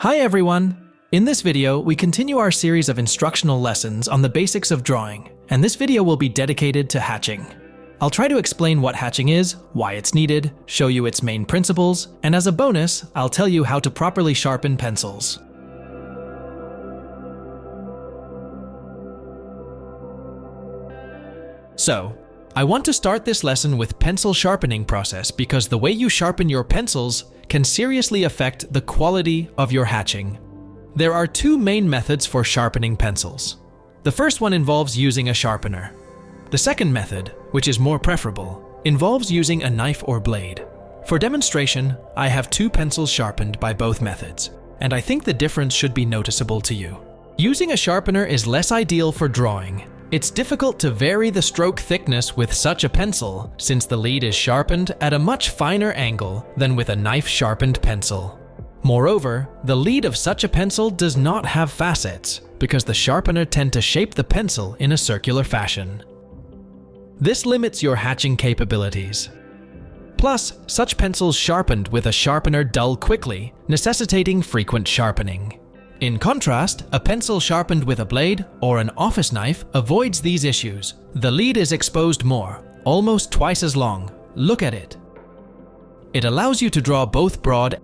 Hi everyone! In this video, we continue our series of instructional lessons on the basics of drawing, and this video will be dedicated to hatching. I'll try to explain what hatching is, why it's needed, show you its main principles, and as a bonus, I'll tell you how to properly sharpen pencils. So, I want to start this lesson with pencil sharpening process because the way you sharpen your pencils can seriously affect the quality of your hatching. There are two main methods for sharpening pencils. The first one involves using a sharpener. The second method, which is more preferable, involves using a knife or blade. For demonstration, I have two pencils sharpened by both methods, and I think the difference should be noticeable to you. Using a sharpener is less ideal for drawing. It's difficult to vary the stroke thickness with such a pencil since the lead is sharpened at a much finer angle than with a knife-sharpened pencil. Moreover, the lead of such a pencil does not have facets because the sharpener tends to shape the pencil in a circular fashion. This limits your hatching capabilities. Plus, such pencils sharpened with a sharpener dull quickly, necessitating frequent sharpening. In contrast, a pencil sharpened with a blade or an office knife avoids these issues. The lead is exposed more, almost twice as long. Look at it. It allows you to draw both broad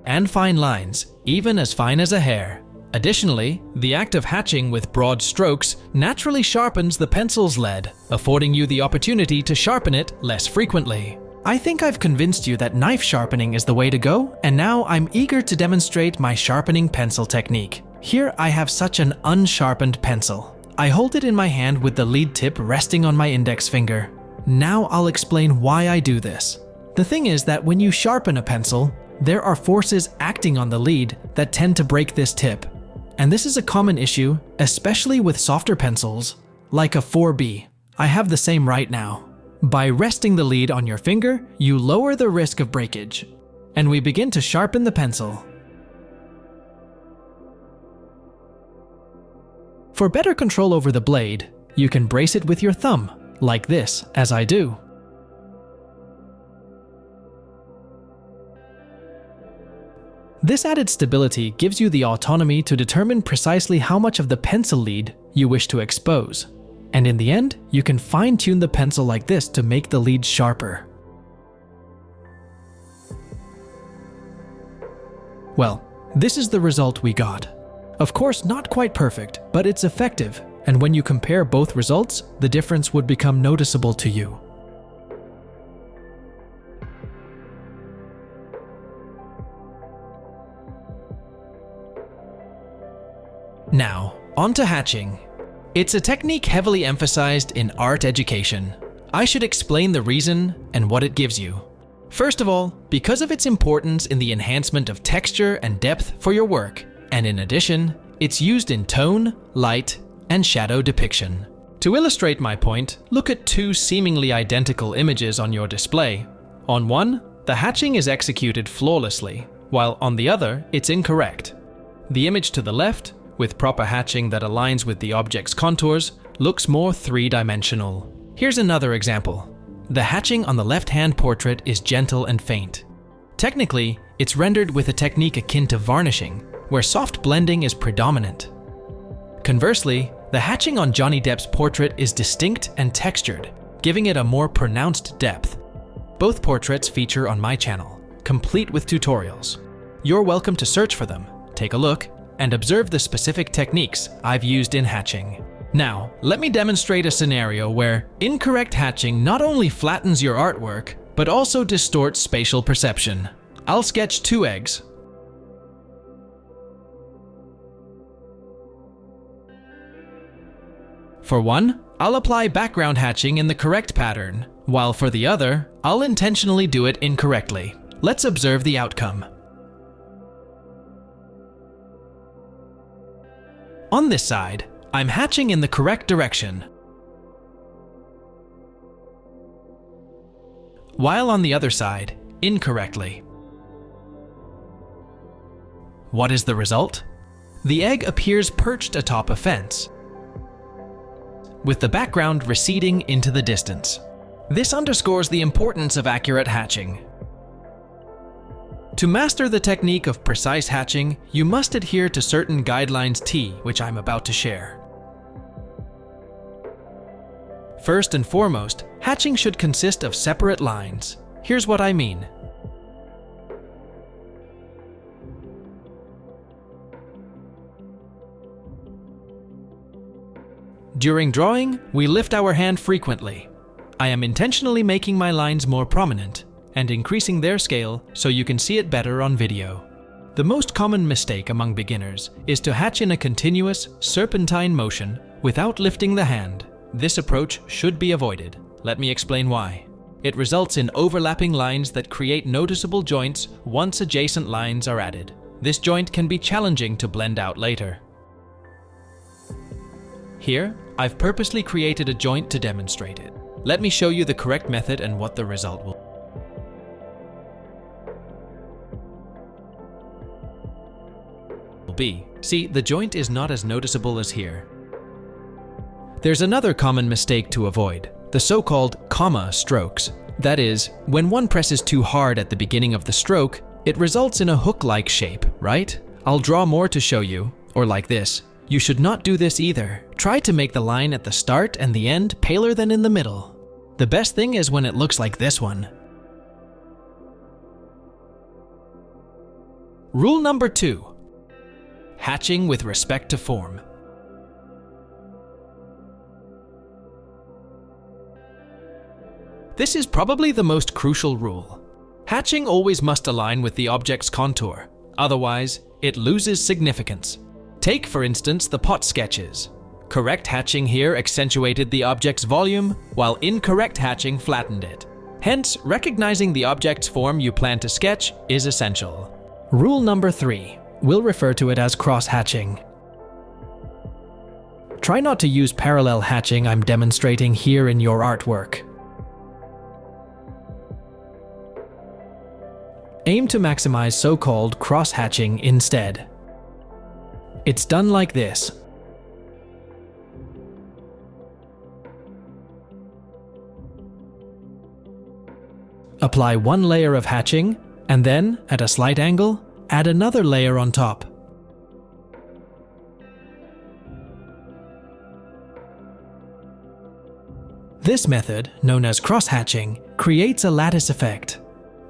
and fine lines, even as fine as a hair. Additionally, the act of hatching with broad strokes naturally sharpens the pencil's lead, affording you the opportunity to sharpen it less frequently. I think I've convinced you that knife sharpening is the way to go, and now I'm eager to demonstrate my sharpening pencil technique. Here I have such an unsharpened pencil. I hold it in my hand with the lead tip resting on my index finger. Now I'll explain why I do this. The thing is that when you sharpen a pencil, there are forces acting on the lead that tend to break this tip. And this is a common issue, especially with softer pencils, like a 4B. I have the same right now. By resting the lead on your finger, you lower the risk of breakage, and we begin to sharpen the pencil. For better control over the blade, you can brace it with your thumb, like this, as I do. This added stability gives you the autonomy to determine precisely how much of the pencil lead you wish to expose. And in the end, you can fine-tune the pencil like this to make the lead sharper. Well, this is the result we got. Of course, not quite perfect, but it's effective, and when you compare both results, the difference would become noticeable to you. Now, on to hatching. It's a technique heavily emphasized in art education. I should explain the reason and what it gives you. First of all, because of its importance in the enhancement of texture and depth for your work, and in addition, it's used in tone, light, and shadow depiction. To illustrate my point, look at two seemingly identical images on your display. On one, the hatching is executed flawlessly, while on the other, it's incorrect. The image to the left, with proper hatching that aligns with the object's contours, looks more three-dimensional. Here's another example. The hatching on the left-hand portrait is gentle and faint. Technically, it's rendered with a technique akin to varnishing, where soft blending is predominant. Conversely, the hatching on Johnny Depp's portrait is distinct and textured, giving it a more pronounced depth. Both portraits feature on my channel, complete with tutorials. You're welcome to search for them, take a look, and observe the specific techniques I've used in hatching. Now, let me demonstrate a scenario where incorrect hatching not only flattens your artwork, but also distorts spatial perception. I'll sketch two eggs. For one, I'll apply background hatching in the correct pattern, while for the other, I'll intentionally do it incorrectly. Let's observe the outcome. On this side, I'm hatching in the correct direction, while on the other side, incorrectly. What is the result? The egg appears perched atop a fence, with the background receding into the distance. This underscores the importance of accurate hatching. To master the technique of precise hatching, you must adhere to certain guidelines T, which I'm about to share. First and foremost, hatching should consist of separate lines. Here's what I mean. During drawing, we lift our hand frequently. I am intentionally making my lines more prominent and increasing their scale so you can see it better on video. The most common mistake among beginners is to hatch in a continuous, serpentine motion without lifting the hand. This approach should be avoided. Let me explain why. It results in overlapping lines that create noticeable joints once adjacent lines are added. This joint can be challenging to blend out later. Here, I've purposely created a joint to demonstrate it. Let me show you the correct method and what the result will be. See, the joint is not as noticeable as here. There's another common mistake to avoid, the so-called comma strokes. That is, when one presses too hard at the beginning of the stroke, it results in a hook-like shape, right? I'll draw more to show you, or like this. You should not do this either. Try to make the line at the start and the end paler than in the middle. The best thing is when it looks like this one. Rule number 2. Hatching with respect to form. This is probably the most crucial rule. Hatching always must align with the object's contour, otherwise it loses significance. Take, for instance, the pot sketches. Correct hatching here accentuated the object's volume, while incorrect hatching flattened it. Hence, recognizing the object's form you plan to sketch is essential. Rule number 3. We'll refer to it as cross-hatching. Try not to use parallel hatching I'm demonstrating here in your artwork. Aim to maximize so-called cross-hatching instead. It's done like this. Apply one layer of hatching, and then, at a slight angle, add another layer on top. This method, known as cross-hatching, creates a lattice effect.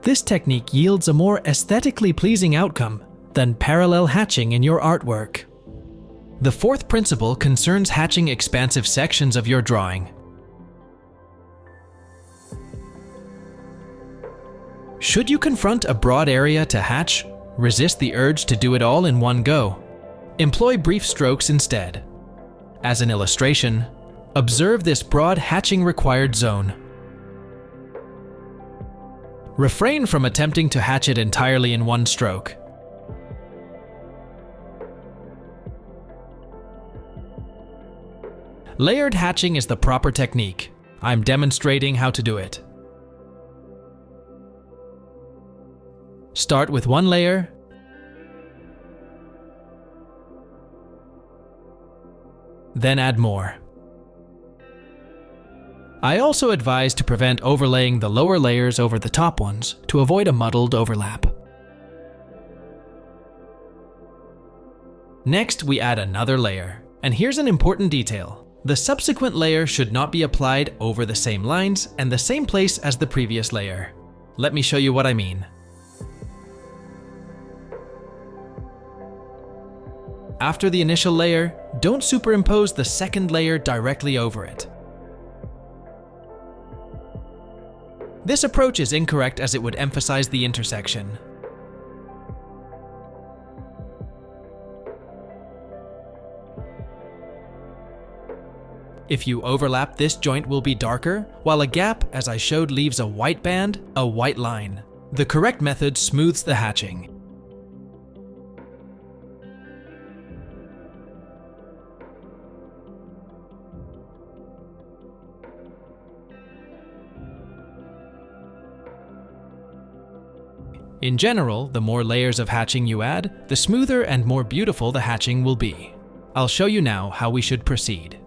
This technique yields a more aesthetically pleasing outcome than parallel hatching in your artwork. The fourth principle concerns hatching expansive sections of your drawing. Should you confront a broad area to hatch, resist the urge to do it all in one go. Employ brief strokes instead. As an illustration, observe this broad hatching required zone. Refrain from attempting to hatch it entirely in one stroke. Layered hatching is the proper technique. I'm demonstrating how to do it. Start with one layer, then add more. I also advise to prevent overlaying the lower layers over the top ones to avoid a muddled overlap. Next, we add another layer. And here's an important detail. The subsequent layer should not be applied over the same lines and the same place as the previous layer. Let me show you what I mean. After the initial layer, don't superimpose the second layer directly over it. This approach is incorrect as it would emphasize the intersection. If you overlap, this joint will be darker, while a gap, as I showed, leaves a white band, a white line. The correct method smooths the hatching. In general, the more layers of hatching you add, the smoother and more beautiful the hatching will be. I'll show you now how we should proceed.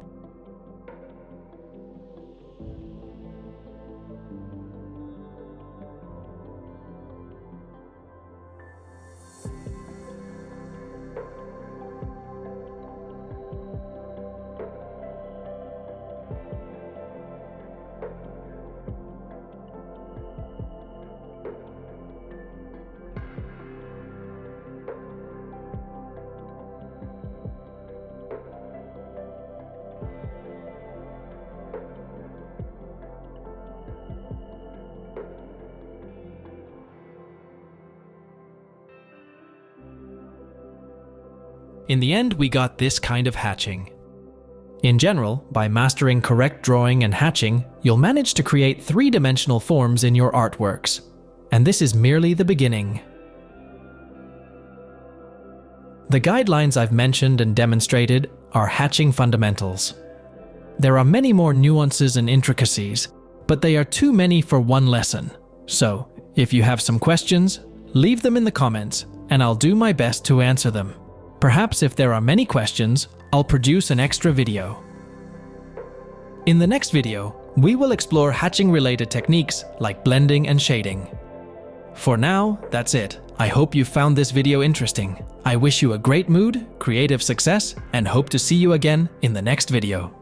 In the end, we got this kind of hatching. In general, by mastering correct drawing and hatching, you'll manage to create three-dimensional forms in your artworks. And this is merely the beginning. The guidelines I've mentioned and demonstrated are hatching fundamentals. There are many more nuances and intricacies, but they are too many for one lesson. So, if you have some questions, leave them in the comments, and I'll do my best to answer them. Perhaps if there are many questions, I'll produce an extra video. In the next video, we will explore hatching-related techniques like blending and shading. For now, that's it. I hope you found this video interesting. I wish you a great mood, creative success, and hope to see you again in the next video.